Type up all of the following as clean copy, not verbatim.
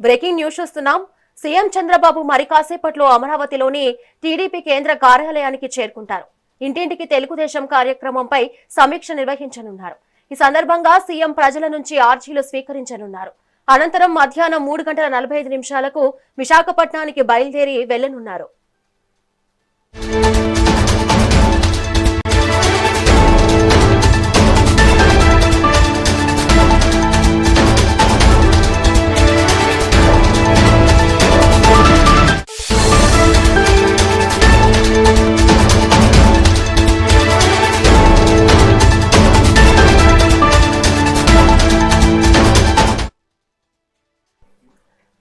Breaking news చూస్తున్నాం. CM Chandrababu మరి కాసేపట్లో అమరావతిలోని టీడీపీ కేంద్ర కార్యాలయానికి చేరుకుంటారు. ఇంటింటికి తెలుగుదేశం కార్యక్రమంపై సమీక్ష నిర్వహించనున్నారు. ఈ సందర్భంగా సీఎం ప్రజల నుంచి ఆర్జీలు స్వీకరించనున్నారు. అనంతరం మధ్యాహ్నం 3:45 విశాఖపట్నానికి బయలుదేరి వెళ్లనున్నారు.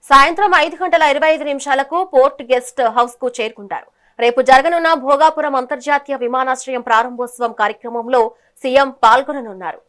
సాయంత్రం 5:25 పోర్ట్ గెస్ట్ హౌస్ కు చేరుకుంటారు. రేపు జరగనున్న భోగాపురం అంతర్జాతీయ విమానాశ్రయం ప్రారంభోత్సవం కార్యక్రమంలో సీఎం పాల్గొననున్నారు.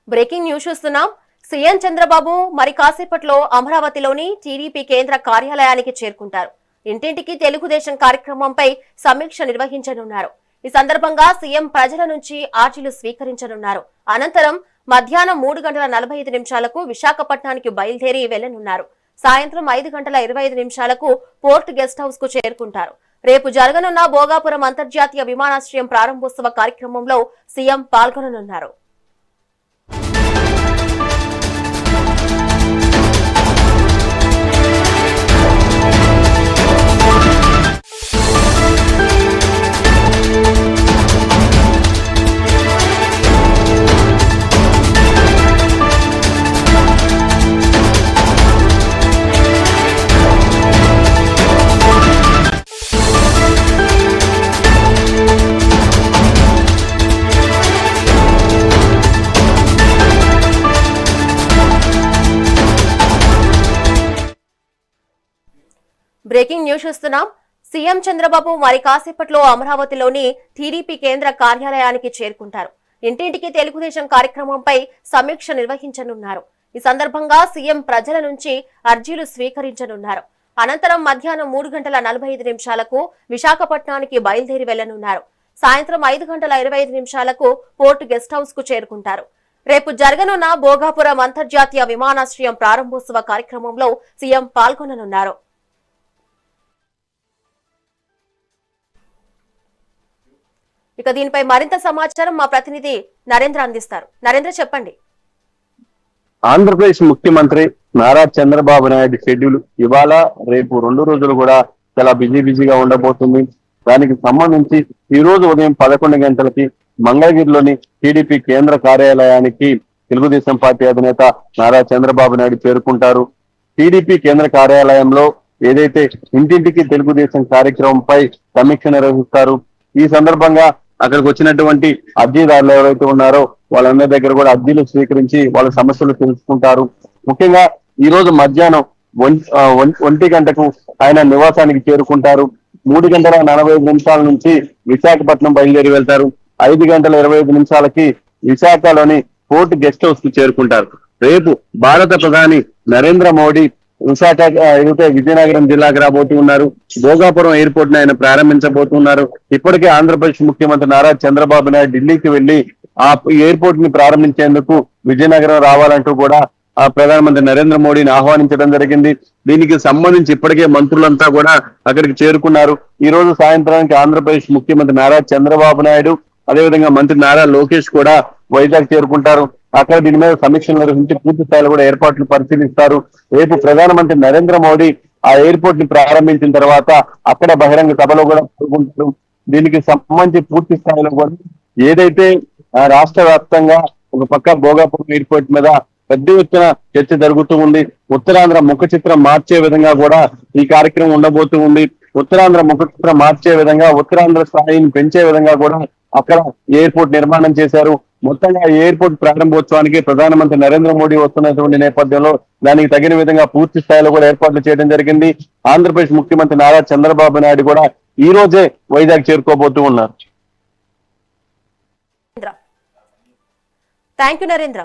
బ్రేకింగ్ న్యూస్ చూస్తున్నాం. సీఎం చంద్రబాబు మరి కాసేపట్లో అమరావతిలోని టీడీపీ కేంద్ర కార్యాలయానికి చేరుకుంటారు. ఇంటింటికి తెలుగుదేశం కార్యక్రమంపై సమీక్ష నిర్వహించనున్నారు. ఈ సందర్భంగా సీఎం ప్రజల నుంచి ఆర్జీలు స్వీకరించనున్నారు. అనంతరం మధ్యాహ్నం 3:45 విశాఖపట్నానికి బయలుదేరి వెళ్లనున్నారు. సాయంత్రం 5:25 పోర్ట్ గెస్ట్ హౌస్ కు చేరుకుంటారు. రేపు జరగనున్న భోగాపురం అంతర్జాతీయ విమానాశ్రయం ప్రారంభోత్సవ కార్యక్రమంలో సీఎం పాల్గొననున్నారు. బ్రేకింగ్ న్యూస్ చూస్తున్నాం. సీఎం చంద్రబాబు మరి కాసేపట్లో అమరావతిలోని టీడీపీ కేంద్ర కార్యాలయానికి చేరుకుంటారు. ఇంటింటికి తెలుగుదేశం కార్యక్రమంపై సమీక్ష నిర్వహించనున్నారు. ఈ సందర్భంగా సీఎం ప్రజల నుంచి అర్జీలు స్వీకరించనున్నారు. అనంతరం మధ్యాహ్నం 3:45 విశాఖపట్నానికి బయలుదేరి వెళ్లనున్నారు. సాయంత్రం 5:25 పోర్ట్ గెస్ట్ హౌస్ కు చేరుకుంటారు. రేపు జరగనున్న భోగాపురం అంతర్జాతీయ విమానాశ్రయం ప్రారంభోత్సవ కార్యక్రమంలో సీఎం పాల్గొననున్నారు. ఇక దీనిపై మరింత సమాచారం మా ప్రతినిధి నరేంద్ర అందిస్తారు. నరేంద్ర, చెప్పండి. ఆంధ్రప్రదేశ్ ముఖ్యమంత్రి నారా చంద్రబాబు నాయుడు షెడ్యూల్ ఇవాళ రేపు 2 రోజులు కూడా చాలా బిజీగా ఉండబోతుంది. దానికి సంబంధించి ఈ రోజు ఉదయం 11 గంటలకి మంగళగిరిలోని టీడీపీ కేంద్ర కార్యాలయానికి తెలుగుదేశం పార్టీ అధినేత నారా చంద్రబాబు నాయుడు చేరుకుంటారు. టీడీపీ కేంద్ర కార్యాలయంలో ఏదైతే ఇంటింటికి తెలుగుదేశం కార్యక్రమంపై సమీక్ష నిర్వహిస్తారు. ఈ సందర్భంగా అక్కడికి వచ్చినటువంటి అర్జీదారులు ఎవరైతే ఉన్నారో వాళ్ళందరి దగ్గర కూడా అర్జీలు స్వీకరించి వాళ్ళ సమస్యలు తెలుసుకుంటారు. ముఖ్యంగా ఈ రోజు మధ్యాహ్నం 1 గంటకు ఆయన నివాసానికి చేరుకుంటారు. 3:45 నుంచి విశాఖపట్నం బయలుదేరి వెళ్తారు. 5:25 విశాఖలోని పోర్ట్ గెస్ట్ హౌస్ కు చేరుకుంటారు. రేపు భారత ప్రధాని నరేంద్ర మోడీ విశాఖ ఏదైతే విజయనగరం జిల్లాకు రాబోతున్నారు. భోగాపురం ఎయిర్పోర్ట్ ని ఆయన ప్రారంభించబోతున్నారు. ఇప్పటికే ఆంధ్రప్రదేశ్ ముఖ్యమంత్రి నారా చంద్రబాబు నాయుడు ఢిల్లీకి వెళ్లి ఆ ఎయిర్పోర్ట్ ని ప్రారంభించేందుకు విజయనగరం రావాలంటూ కూడా ఆ ప్రధానమంత్రి నరేంద్ర మోడీని ఆహ్వానించడం జరిగింది. దీనికి సంబంధించి ఇప్పటికే మంత్రులంతా కూడా అక్కడికి చేరుకున్నారు. ఈ రోజు సాయంత్రానికి ఆంధ్రప్రదేశ్ ముఖ్యమంత్రి నారా చంద్రబాబు నాయుడు, అదేవిధంగా మంత్రి నారా లోకేష్ కూడా వైజాగ్ చేరుకుంటారు. అక్కడ దీని మీద సమీక్షలు నిర్వహించి పూర్తి స్థాయిలో కూడా ఏర్పాట్లు పరిశీలిస్తారు. రేపు ప్రధానమంత్రి నరేంద్ర మోడీ ఆ ఎయిర్పోర్ట్ ని ప్రారంభించిన తర్వాత అక్కడ బహిరంగ సభలో కూడా పాల్గొంటారు. దీనికి సంబంధించి పూర్తి స్థాయిలో కూడా ఏదైతే రాష్ట్ర వ్యాప్తంగా ఒక పక్క భోగాపురం ఎయిర్పోర్ట్ మీద పెద్ద ఎత్తున చర్చ జరుగుతూ ఉంది. ఉత్తరాంధ్ర ముఖ చిత్రం మార్చే విధంగా కూడా ఈ కార్యక్రమం ఉండబోతూ ఉంది. ఉత్తరాంధ్ర ముఖ చిత్రం మార్చే విధంగా, ఉత్తరాంధ్ర స్థాయిని పెంచే విధంగా కూడా అక్కడ ఎయిర్పోర్ట్ నిర్మాణం చేశారు. మొత్తంగా ఎయిర్పోర్ట్ ప్రారంభోత్సవానికి ప్రధానమంత్రి నరేంద్ర మోడీ వస్తున్నటువంటి నేపథ్యంలో దానికి తగిన విధంగా పూర్తి స్థాయిలో కూడా ఏర్పాట్లు చేయడం జరిగింది. ఆంధ్రప్రదేశ్ ముఖ్యమంత్రి నారా చంద్రబాబు నాయుడు కూడా ఈ రోజే వైజాగ్ చేరుకోబోతూ ఉన్నారు. Thank you Narendra.